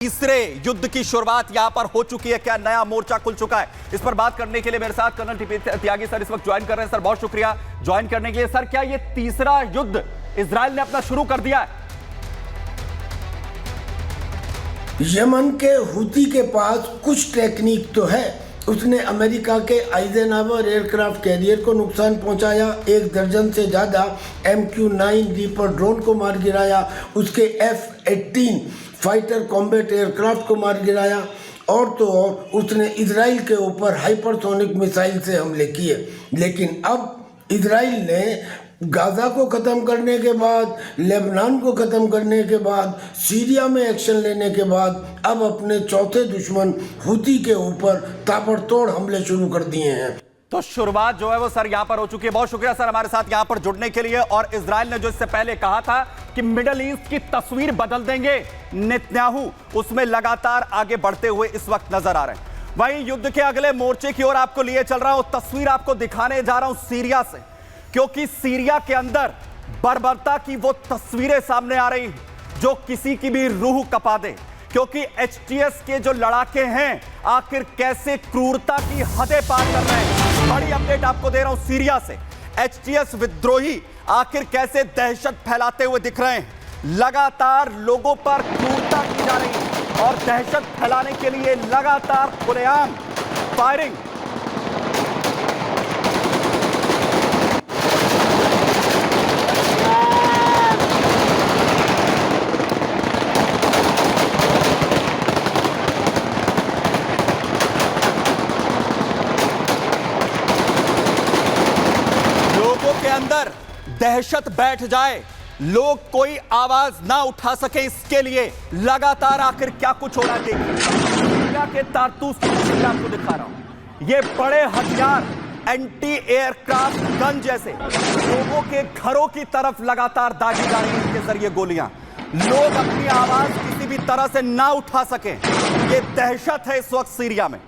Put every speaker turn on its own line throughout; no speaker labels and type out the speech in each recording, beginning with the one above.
तीसरे युद्ध की शुरुआत यहां पर हो चुकी है। क्या नया मोर्चा खुल चुका है? इस पर बात करने के लिए मेरे साथ कर्नल त्यागी सर इस वक्त ज्वाइन कर रहे हैं। सर बहुत शुक्रिया ज्वाइन करने के लिए। सर क्या ये तीसरा युद्ध इजराइल ने अपना शुरू कर दिया है?
यमन के हुती के पास कुछ टेक्निक तो है। उसने अमेरिका के आइजनहावर एयरक्राफ्ट कैरियर को नुकसान पहुंचाया, 1 दर्जन से ज़्यादा MQ-9 रीपर ड्रोन को मार गिराया, उसके F-18 फाइटर कॉम्बैट एयरक्राफ्ट को मार गिराया और तो और उसने इजराइल के ऊपर हाइपरसोनिक मिसाइल से हमले किए। लेकिन अब इजराइल ने गाजा को ख़त्म करने के बाद, लेबनान को ख़त्म करने के बाद, सीरिया में एक्शन लेने के बाद अब अपने चौथे दुश्मन हुती के ऊपर ताबड़तोड़ हमले शुरू कर दिए हैं।
तो शुरुआत जो है वो सर यहां पर हो चुकी है। बहुत शुक्रिया सर हमारे साथ यहां पर जुड़ने के लिए। और इजराइल ने जो इससे पहले कहा था कि मिडल ईस्ट की तस्वीर बदल देंगे नेतन्याहू, उसमें लगातार आगे बढ़ते हुए इस वक्त नजर आ रहे हैं। वहीं युद्ध के अगले मोर्चे की ओर आपको लिए चल रहा हूं। तस्वीर आपको दिखाने जा रहा हूं सीरिया से, क्योंकि सीरिया के अंदर बर्बरता की वो तस्वीरें सामने आ रही हैं जो किसी की भी रूह कपा दे। क्योंकि HTS के जो लड़ाके हैं आखिर कैसे क्रूरता की हदें पार कर रहे हैं। बड़ी अपडेट आपको दे रहा हूं सीरिया से। HTS विद्रोही आखिर कैसे दहशत फैलाते हुए दिख रहे हैं। लगातार लोगों पर क्रूरता की जा रही है और दहशत फैलाने के लिए लगातार खुलेआम फायरिंग। अंदर दहशत बैठ जाए, लोग कोई आवाज ना उठा सके, इसके लिए लगातार आखिर क्या कुछ हो रहा है। सीरिया के कारतूस की आपको दिखा रहा हूं। ये बड़े हथियार एंटी एयरक्राफ्ट गन जैसे लोगों के घरों की तरफ लगातार दागी जा रही है। इनके जरिए गोलियां, लोग अपनी आवाज किसी भी तरह से ना उठा सके। ये दहशत है इस वक्त सीरिया में।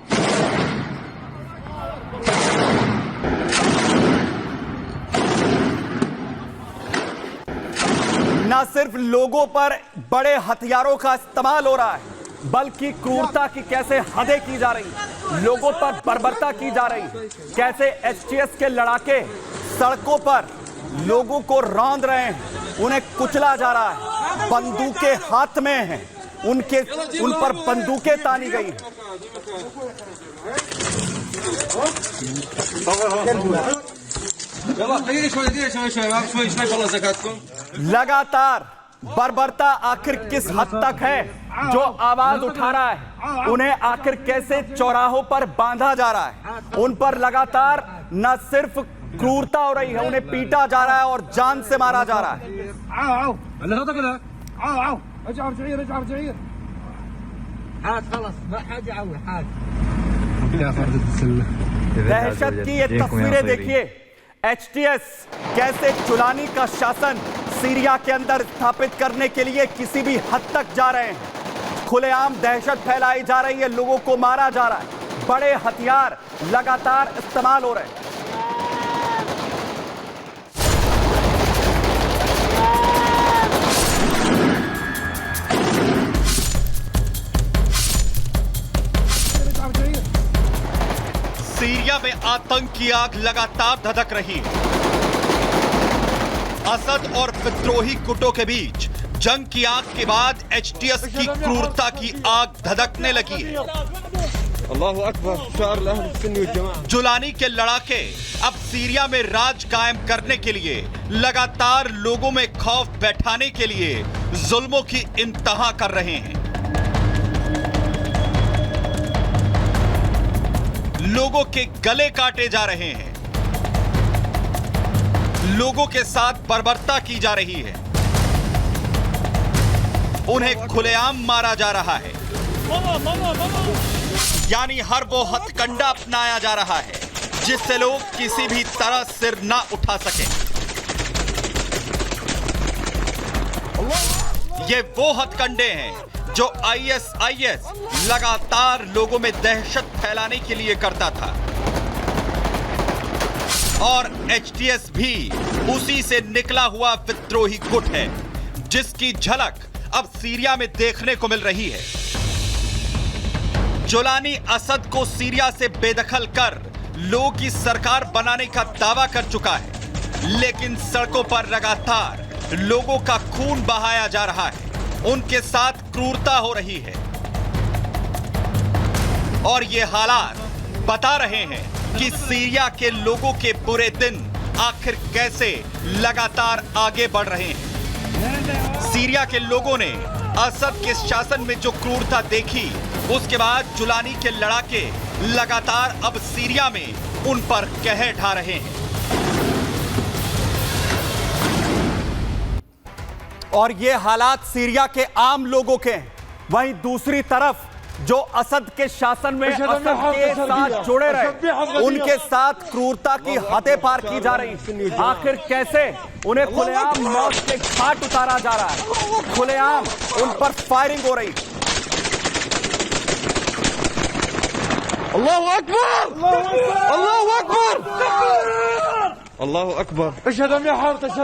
ना सिर्फ लोगों पर बड़े हथियारों का इस्तेमाल हो रहा है, बल्कि क्रूरता की कैसे हदें की जा रही, लोगों पर बर्बरता की जा रही, कैसे HTS के लड़ाके सड़कों पर लोगों को रौंद रहे हैं, उन्हें कुचला जा रहा है, बंदूकें हाथ में हैं, उन पर बंदूकें तानी गई। लगातार बर्बरता आखिर किस हद तक है जो आवाज उठा रहा है, उन्हें आखिर कैसे चौराहों पर बांधा जा रहा है, उन पर लगातार न सिर्फ क्रूरता हो रही है, उन्हें पीटा जा रहा है और जान से मारा जा रहा है। दहशत की ये तस्वीरें देखिए। HTS कैसे चुलानी का शासन सीरिया के अंदर स्थापित करने के लिए किसी भी हद तक जा रहे हैं। खुलेआम दहशत फैलाई जा रही है, लोगों को मारा जा रहा है, बड़े हथियार लगातार इस्तेमाल हो रहे हैं। सीरिया में आतंक की आग लगातार धधक रही है। असद और विद्रोही गुटों के बीच जंग की आग के बाद HTS की क्रूरता की आग धधकने लगी है। जुलानी के लड़ाके अब सीरिया में राज कायम करने के लिए, लगातार लोगों में खौफ बैठाने के लिए जुल्मों की इंतहा कर रहे हैं। लोगों के गले काटे जा रहे हैं, लोगों के साथ बर्बरता की जा रही है, उन्हें खुलेआम मारा जा रहा है। यानी हर वो हथकंडा अपनाया जा रहा है जिससे लोग किसी भी तरह सिर ना उठा सके। ये वो हथकंडे हैं जो ISIS लगातार लोगों में दहशत फैलाने के लिए करता था, और HTS भी उसी से निकला हुआ विद्रोही गुट है जिसकी झलक अब सीरिया में देखने को मिल रही है। जुलानी असद को सीरिया से बेदखल कर लोगों की सरकार बनाने का दावा कर चुका है, लेकिन सड़कों पर लगातार लोगों का खून बहाया जा रहा है, उनके साथ क्रूरता हो रही है और ये हालात बता रहे हैं कि सीरिया के लोगों के बुरे दिन आखिर कैसे लगातार आगे बढ़ रहे हैं। सीरिया के लोगों ने असद के शासन में जो क्रूरता देखी, उसके बाद जुलानी के लड़ाके लगातार अब सीरिया में उन पर कहर ढा रहे हैं। और ये हालात सीरिया के आम लोगों के हैं। वहीं दूसरी तरफ जो असद के शासन में असद के साथ जुड़े रहे, उनके साथ क्रूरता की हदें पार की जा रही। आखिर कैसे उन्हें खुलेआम मौत के घाट उतारा जा रहा है, खुलेआम उन पर फायरिंग हो रही।
अल्लाहु अकबर, अल्लाहु अकबर, अल्लाहु अकबर।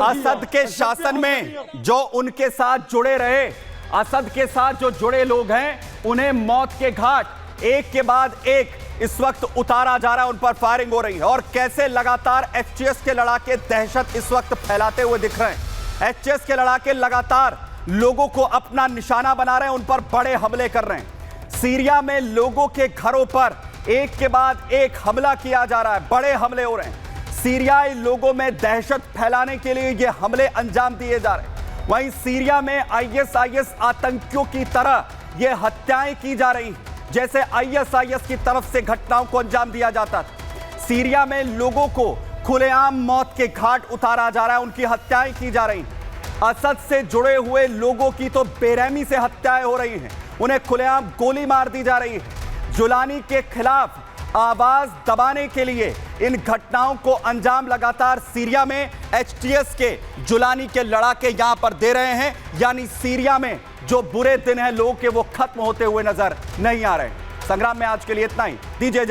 असद के शासन में जो उनके साथ जुड़े रहे, असद के साथ जो जुड़े लोग हैं, उन्हें मौत के घाट एक के बाद एक इस वक्त उतारा जा रहा है, उन पर फायरिंग हो रही है। और कैसे लगातार एचटीएस के लड़ाके दहशत इस वक्त फैलाते हुए दिख रहे हैं। एचटीएस के लड़ाके लगातार लोगों को अपना निशाना बना रहे हैं, उन पर बड़े हमले कर रहे हैं। सीरिया में लोगों के घरों पर एक के बाद एक हमला किया जा रहा है, बड़े हमले हो रहे हैं। सीरियाई लोगों में दहशत फैलाने के लिए ये हमले अंजाम दिए जा रहे हैं। वहीं सीरिया में आईएसआईएस आतंकियों की तरह ये हत्याएं की जा रही, जैसे आईएसआईएस की तरफ से घटनाओं को अंजाम दिया जाता था। सीरिया में लोगों को खुलेआम मौत के घाट उतारा जा रहा है, उनकी हत्याएं की जा रही। असद से जुड़े हुए लोगों की तो बेरहमी से हत्याएं हो रही हैं, उन्हें खुलेआम गोली मार दी जा रही है। जुलानी के खिलाफ आवाज दबाने के लिए इन घटनाओं को अंजाम लगातार सीरिया में एचटीएस के जुलानी के लड़ाके यहां पर दे रहे हैं। यानी सीरिया में जो बुरे दिन हैं लोगों के, वो खत्म होते हुए नजर नहीं आ रहे। संग्राम में आज के लिए इतना ही, दीजिए।